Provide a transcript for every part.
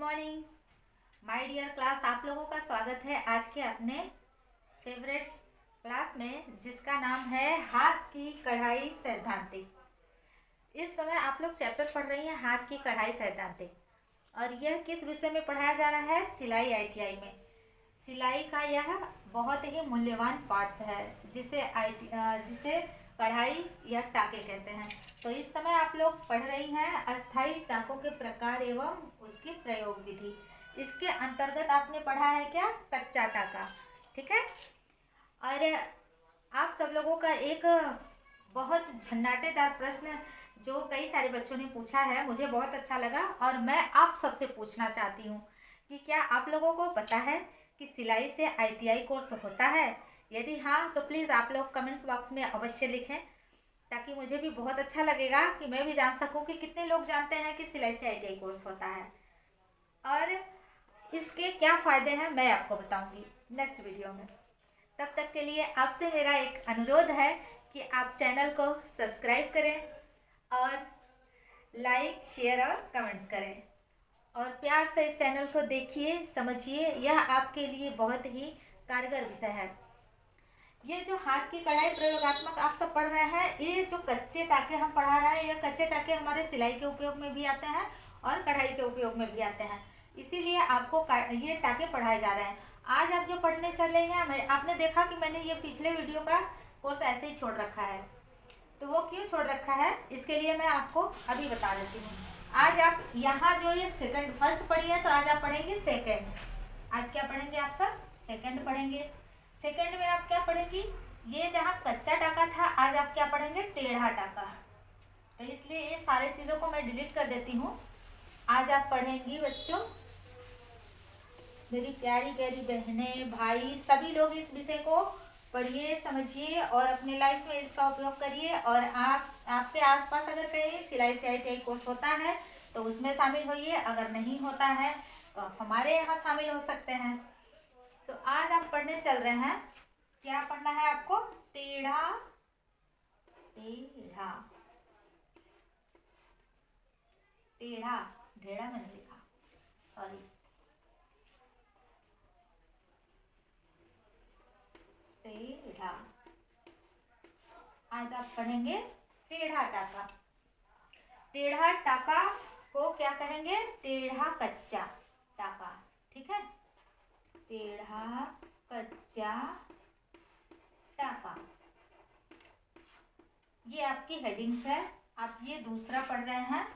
Morning my dear class. आप लोगों का स्वागत है आज के अपने फेवरेट क्लास में, जिसका नाम है हाथ की कढ़ाई सैद्धांतिक। इस समय आप लोग चैप्टर पढ़ रही हैं हाथ की कढ़ाई सैद्धांतिक, और यह किस विषय में पढ़ाया जा रहा है? सिलाई आईटीआई में। सिलाई का यह बहुत ही मूल्यवान पार्ट्स है जिसे कढ़ाई या टाके कहते हैं। तो इस समय आप लोग पढ़ रही हैं अस्थाई टाकों के प्रकार एवं उसकी प्रयोग विधि। इसके अंतर्गत आपने पढ़ा है क्या? कच्चा टाका। ठीक है। और आप सब लोगों का एक बहुत झन्नाटेदार प्रश्न जो कई सारे बच्चों ने पूछा है, मुझे बहुत अच्छा लगा और मैं आप सबसे पूछना चाहती हूँ कि क्या आप लोगों को पता है कि सिलाई से आईटीआई कोर्स होता है? यदि हाँ तो प्लीज़ आप लोग कमेंट्स बॉक्स में अवश्य लिखें, ताकि मुझे भी बहुत अच्छा लगेगा कि मैं भी जान सकूं कि कितने लोग जानते हैं कि सिलाई से आईटीआई कोर्स होता है और इसके क्या फ़ायदे हैं मैं आपको बताऊंगी नेक्स्ट वीडियो में। तब तक के लिए आपसे मेरा एक अनुरोध है कि आप चैनल को सब्सक्राइब करें और लाइक शेयर और कमेंट्स करें और प्यार से इस चैनल को देखिए, समझिए। यह आपके लिए बहुत ही कारगर विषय है। ये जो हाथ की कढ़ाई प्रयोगात्मक आप सब पढ़ रहे हैं, ये जो कच्चे टाके हम पढ़ा रहे हैं, ये कच्चे टाके हमारे सिलाई के उपयोग में भी आते हैं और कढ़ाई के उपयोग में भी आते हैं। इसीलिए आपको ये टाके पढ़ाए जा रहे हैं। आज आप जो पढ़ने चल रहे हैं, आपने देखा कि मैंने ये पिछले वीडियो का कोर्स ऐसे ही छोड़ रखा है। तो वो क्यों छोड़ रखा है, इसके लिए मैं आपको अभी बता देती हूँ। आज आप यहाँ जो ये सेकंड फर्स्ट पढ़ी है, तो आज आप पढ़ेंगे सेकंड। आज क्या पढ़ेंगे आप सब? सेकंड पढ़ेंगे। सेकंड में आप क्या पढ़ेंगी? ये जहाँ कच्चा टाका था, आज आप क्या पढ़ेंगे? टेढ़ा टाका। तो इसलिए ये सारे चीज़ों को मैं डिलीट कर देती हूँ। आज आप पढ़ेंगी बच्चों, मेरी प्यारी प्यारी बहनें, भाई, सभी लोग इस विषय को पढ़िए, समझिए और अपने लाइफ में इसका उपयोग करिए। और आपके आसपास अगर कहीं सिलाई से आईटीआई कोर्स होता है तो उसमें शामिल होइए, अगर नहीं होता है तो हमारे यहाँ शामिल हो सकते हैं। तो आज आप पढ़ने चल रहे हैं, क्या पढ़ना है आपको? टेढ़ा टेढ़ा टेढ़ा, ढेढ़ा मैंने लिखा, सॉरी। टेढ़ा। आज आप पढ़ेंगे टेढ़ा टाका। टेढ़ा टाका को क्या कहेंगे? टेढ़ा कच्चा टाका। ठीक है, टेढ़ा कच्चा टाका। ये आपकी हेडिंग्स है। आप ये दूसरा पढ़ रहे हैं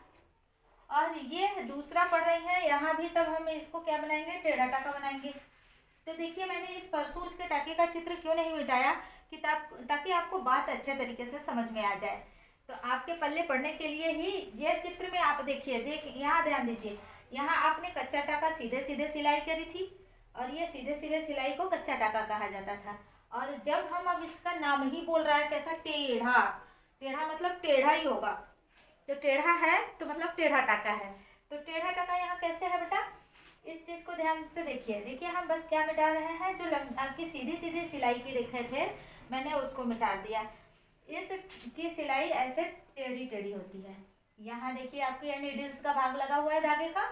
और ये दूसरा पढ़ रही हैं। यहाँ भी तब हम इसको क्या बनाएंगे? टेढ़ा टाका बनाएंगे। तो देखिए, मैंने इस परसूच के टाके का चित्र क्यों नहीं मिटाया कि ताकि आपको बात अच्छे तरीके से समझ में आ जाए। तो आपके पल्ले पढ़ने के लिए ही यह चित्र में आप देखिए, यहाँ ध्यान दीजिए। यहाँ आपने कच्चा टाका सीधे सीधे सिलाई करी थी और ये सीधे सीधे सिलाई को कच्चा टाका कहा जाता था। और जब हम अब इसका नाम ही बोल रहा है कैसा? टेढ़ा। टेढ़ा मतलब टेढ़ा ही होगा। तो टेढ़ा है तो मतलब टेढ़ा टाका है। तो टेढ़ा टाका यहाँ कैसे है बेटा? इस चीज़ को ध्यान से देखिए। हम बस क्या मिटा रहे हैं? जो आपकी सीधी सीधी सिलाई की रेखे थे, मैंने उसको मिटा दिया। इस की सिलाई ऐसे टेढ़ी टेढ़ी होती है। यहाँ देखिए, आपकी नीडल्स का भाग लगा हुआ है धागे का।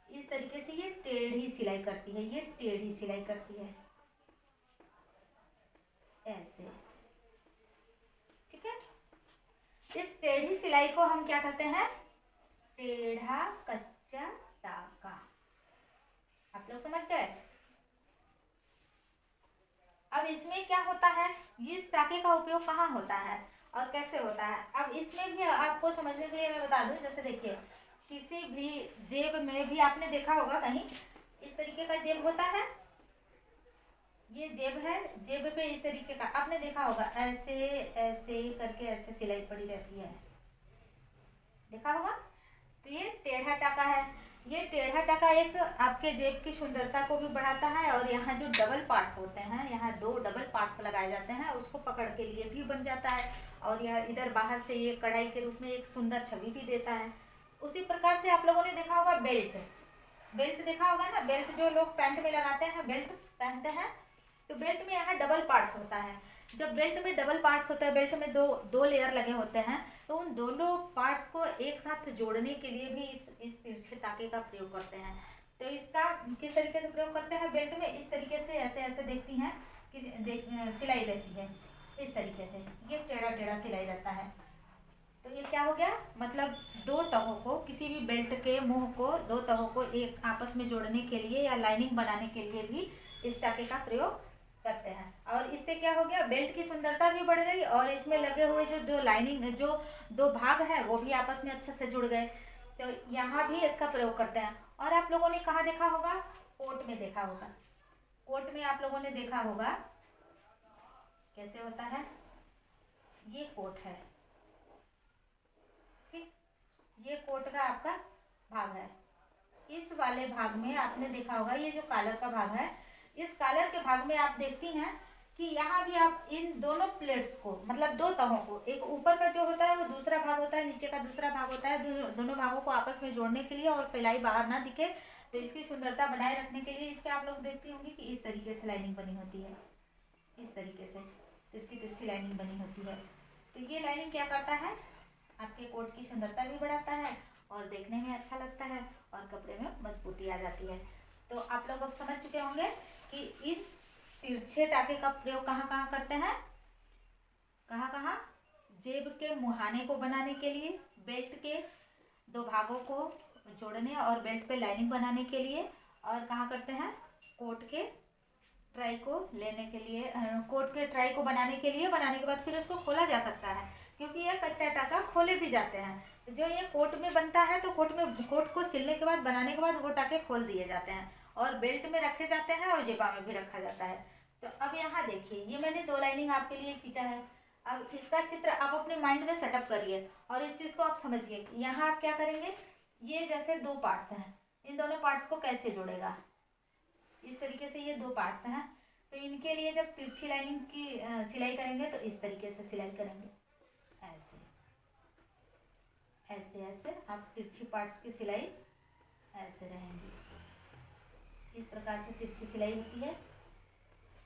इस तरीके से ये टेढ़ी सिलाई करती है, ये टेढ़ी सिलाई करती है ऐसे। ठीक है, इस टेढ़ी सिलाई को हम क्या कहते हैं? टेढ़ा कच्चा टाका। आप लोग समझ गए? अब इसमें क्या होता है? इस टाके का उपयोग कहाँ होता है और कैसे होता है? अब इसमें भी आपको समझने के लिए मैं बता दूं। जैसे देखिए, किसी भी जेब में भी आपने देखा होगा कहीं इस तरीके का जेब होता है। ये जेब है, जेब पे इस तरीके का आपने देखा होगा, ऐसे ऐसे करके ऐसे सिलाई पड़ी रहती है, देखा होगा। तो ये टेढ़ा टाका है। ये टेढ़ा टाका एक आपके जेब की सुंदरता को भी बढ़ाता है और यहाँ जो डबल पार्ट्स होते हैं, यहाँ दो डबल पार्ट्स लगाए जाते हैं, उसको पकड़ के लिए भी बन जाता है और यह इधर बाहर से ये कढ़ाई के रूप में एक सुंदर छवि भी देता है। उसी प्रकार से आप लोगों ने देखा होगा बेल्ट। बेल्ट देखा होगा ना, बेल्ट जो लोग पैंट में लगाते हैं, बेल्ट पहनते हैं, तो बेल्ट में यहाँ डबल पार्ट्स होता है। जब बेल्ट में डबल पार्ट्स होता है, बेल्ट में दो लेयर लगे होते हैं, तो उन दोनों पार्ट्स को एक साथ जोड़ने के लिए भी इस तिरछे टाके का प्रयोग करते हैं। तो इसका किस तरीके से प्रयोग करते हैं बेल्ट में, इस तरीके से ऐसे ऐसे देखती हैं कि सिलाई रहती है इस तरीके से, ये टेढ़ा टेढ़ा सिलाई रहता है। तो ये क्या हो गया, मतलब दो तहों को, किसी भी बेल्ट के मुंह को, दो तहों को एक आपस में जोड़ने के लिए या लाइनिंग बनाने के लिए भी इस टाके का प्रयोग करते हैं। और इससे क्या हो गया, बेल्ट की सुंदरता भी बढ़ गई और इसमें लगे हुए जो दो लाइनिंग, जो दो भाग हैं वो भी आपस में अच्छे से जुड़ गए। तो यहाँ भी इसका प्रयोग करते हैं। और आप लोगों ने कहाँ देखा होगा, कोट में देखा होगा। कोट में आप लोगों ने देखा होगा कैसे होता है, ये कोट है, ठीक, ये कोट का आपका भाग है। इस वाले भाग में आपने देखा होगा, ये जो कॉलर का भाग है, इस कॉलर के भाग में आप देखती हैं कि यहाँ भी आप इन दोनों प्लेट्स को, मतलब दो तहों को, एक ऊपर का जो होता है वो दूसरा भाग होता है, नीचे का दूसरा भाग होता है, दोनों भागों को आपस में जोड़ने के लिए और सिलाई बाहर ना दिखे, तो इसकी सुंदरता बनाए रखने के लिए इस पर आप लोग देखती होंगी कि इस तरीके से लाइनिंग बनी होती है, इस तरीके से तिरछी तिरछी लाइनिंग बनी होती है। तो ये लाइनिंग क्या करता है, आपके कोट की सुंदरता भी बढ़ाता है और देखने में अच्छा लगता है और कपड़े में मजबूती आ जाती है। तो आप लोग अब समझ चुके होंगे कि इस तिरछे टाके का प्रयोग कहाँ कहाँ करते हैं, कहाँ कहाँ, जेब के मुहाने को बनाने के लिए, बेल्ट के दो भागों को जोड़ने और बेल्ट पे लाइनिंग बनाने के लिए, और कहाँ करते हैं, कोट के ट्राई को लेने के लिए, कोट के ट्राई को बनाने के लिए, बनाने के बाद फिर उसको खोला जा सकता है क्योंकि यह कच्चा टाका खोले भी जाते हैं। जो ये कोट में बनता है तो कोट को सिलने के बाद, बनाने के बाद वो टाके खोल दिए जाते हैं और बेल्ट में रखे जाते हैं और जेबा में भी रखा जाता है। तो अब यहाँ देखिए, ये मैंने दो लाइनिंग आपके लिए खींचा है। अब इसका चित्र आप अपने माइंड में सेटअप करिए और इस चीज़ को आप समझिए। यहाँ आप क्या करेंगे, ये जैसे दो पार्ट्स हैं, इन दोनों पार्ट्स को कैसे जोड़ेगा, इस तरीके से ये दो पार्ट्स हैं, तो इनके लिए जब तिरछी लाइनिंग की सिलाई करेंगे तो इस तरीके से सिलाई करेंगे, ऐसे ऐसे ऐसे आप तिरछी पार्ट्स की सिलाई ऐसे रहेंगी, इस प्रकार से तिरछी सिलाई होती है।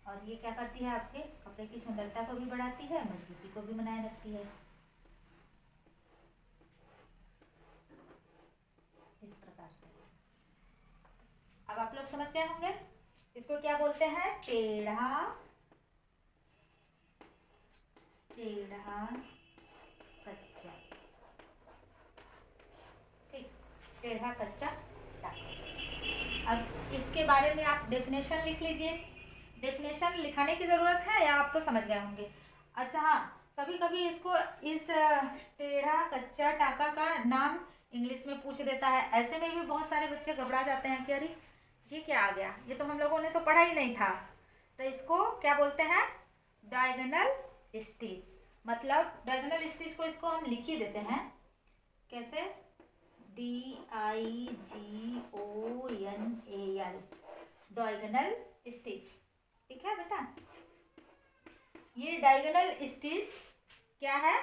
और ये क्या करती है, आपके कपड़े की सुंदरता को भी बढ़ाती है, मजबूती को भी बनाए रखती है, इस प्रकार से। अब आप लोग समझ गए होंगे इसको क्या बोलते हैं, टेढ़ा टेढ़ा कच्चा, ठीक, टेढ़ा कच्चा टाका। अब इसके बारे में आप डेफिनेशन लिख लीजिए। डेफिनेशन लिखाने की ज़रूरत है या आप तो समझ गए होंगे। अच्छा हाँ, कभी कभी इसको, इस टेढ़ा कच्चा टाका का नाम इंग्लिश में पूछ देता है, ऐसे में भी बहुत सारे बच्चे घबरा जाते हैं कि अरे ये क्या आ गया, ये तो हम लोगों ने तो पढ़ा ही नहीं था। तो इसको क्या बोलते हैं, डायगोनल स्टिच। मतलब डायगोनल स्टिच को इसको हम लिख ही देते हैं, कैसे, DIGONAL, डायगोनल स्टिच, ठीक है बेटा। ये डायगोनल स्टिच क्या है,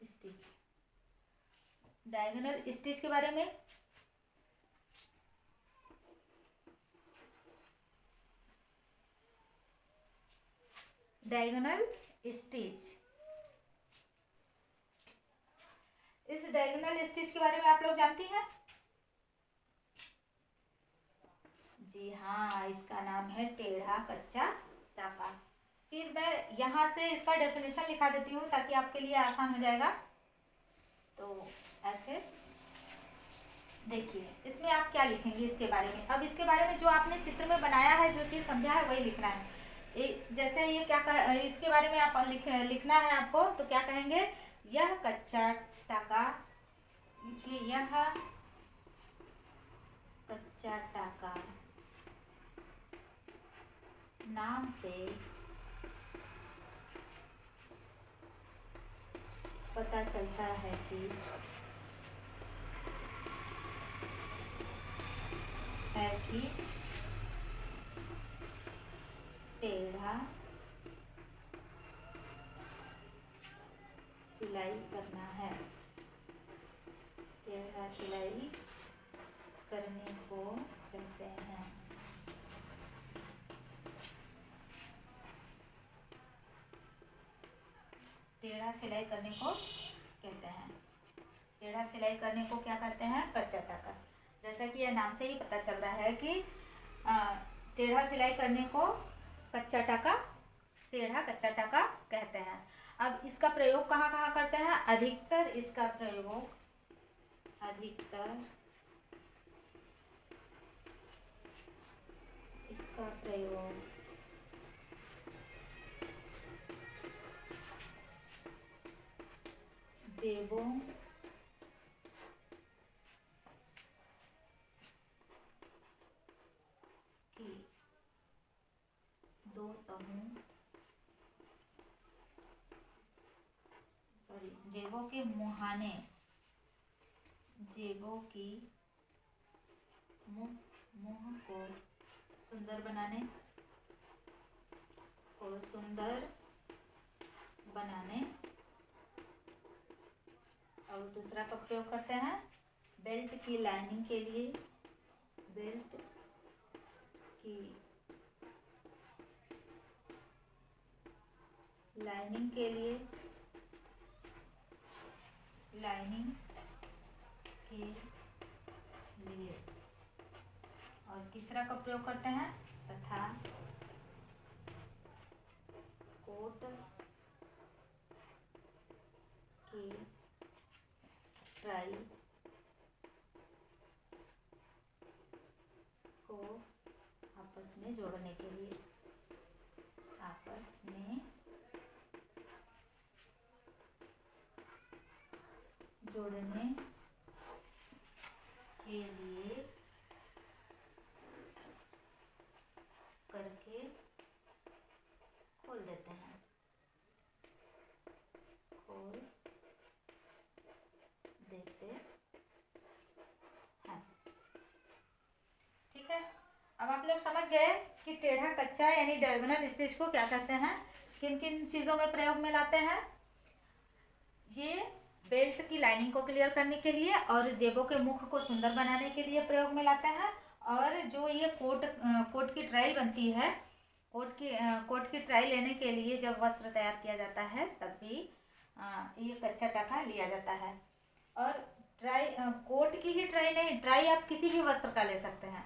स्टिच, डायगोनल स्टिच के बारे में डायगोनल स्टिच, इस डायगोनल स्टिच के बारे में आप लोग जानती हैं, जी हाँ, इसका नाम है टेढ़ा कच्चा टाका। फिर मैं यहाँ से इसका डेफिनेशन लिखा देती हूँ ताकि आपके लिए आसान हो जाएगा। तो ऐसे देखिए, इसमें आप क्या लिखेंगे इसके बारे में। अब इसके बारे में जो आपने चित्र में बनाया है, जो चीज़ समझा है वही लिखना है। जैसे ये क्या इसके बारे में आप लिखना है आपको, तो क्या कहेंगे, यह कच्चा टाका, यह कच्चा टाका नाम से पता चलता है कि टेढ़ा सिलाई करना है, टेढ़ा सिलाई करने को कहते हैं। टेढ़ा सिलाई करने को कहते हैं, टेढ़ा सिलाई करने को क्या कहते हैं, कच्चा टाका। जैसे जैसा कि यह नाम से ही पता चल रहा है कि टेढ़ा सिलाई करने को कच्चा टाका, टेढ़ा कच्चा टाका कहते हैं। अब इसका प्रयोग कहाँ कहाँ करते हैं? अधिकतर इसका प्रयोग जेबों की दो तहों, जेबों के मुहाने, जेबों की मुंह को सुंदर बनाने और दूसरा का प्रयोग करते हैं बेल्ट की लाइनिंग के लिए, बेल्ट की लाइनिंग के लिए, और तीसरा का प्रयोग करते हैं तथा कोट की ट्राई को आपस में जोड़ने के लिए, करके खोल देते हैं, खोल देते हैं। ठीक है, अब आप लोग समझ गए कि टेढ़ा कच्चा यानी डायगोनल स्टिच को क्या कहते हैं, किन किन चीज़ों में प्रयोग में लाते हैं। ये बेल्ट की लाइनिंग को क्लियर करने के लिए और जेबों के मुख को सुंदर बनाने के लिए प्रयोग में लाते हैं। और जो ये कोट की ट्रायल बनती है, कोट की ट्रायल लेने के लिए जब वस्त्र तैयार किया जाता है तब भी ये कच्चा टाका लिया जाता है। और कोट की ही ट्राई नहीं, ट्राई आप किसी भी वस्त्र का ले सकते हैं।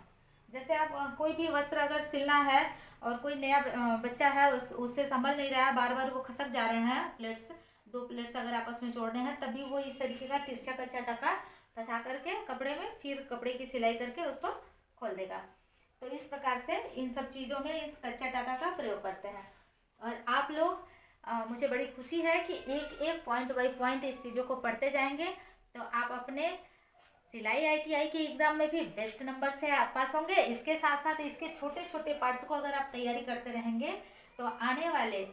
जैसे आप कोई भी वस्त्र अगर सिलना है और कोई नया बच्चा है उससे संभल नहीं रहा है, बार बार वो खसक जा रहे हैं, दो प्लेट्स अगर आपस में जोड़ने हैं तभी वो इस तरीके का तिरछा कच्चा टाका फंसा करके कपड़े में फिर कपड़े की सिलाई करके उसको खोल देगा। तो इस प्रकार से इन सब चीज़ों में इस कच्चा टाका का प्रयोग करते हैं। और आप लोग मुझे बड़ी खुशी है कि एक एक पॉइंट बाई पॉइंट इस चीज़ों को पढ़ते जाएंगे तो आप अपने सिलाई ITI के एग्ज़ाम में भी बेस्ट नंबर से आप पास होंगे। इसके साथ साथ इसके छोटे छोटे पार्ट्स को अगर आप तैयारी करते रहेंगे तो आने वाले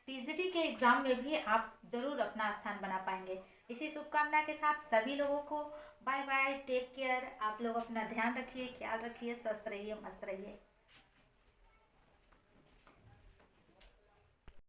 TGT के एग्ज़ाम में भी आप ज़रूर अपना स्थान बना पाएंगे। इसी शुभकामना के साथ सभी लोगों को बाय बाय, टेक केयर। आप लोग अपना ध्यान रखिए, ख्याल रखिए, स्वस्थ रहिए, मस्त रहिए।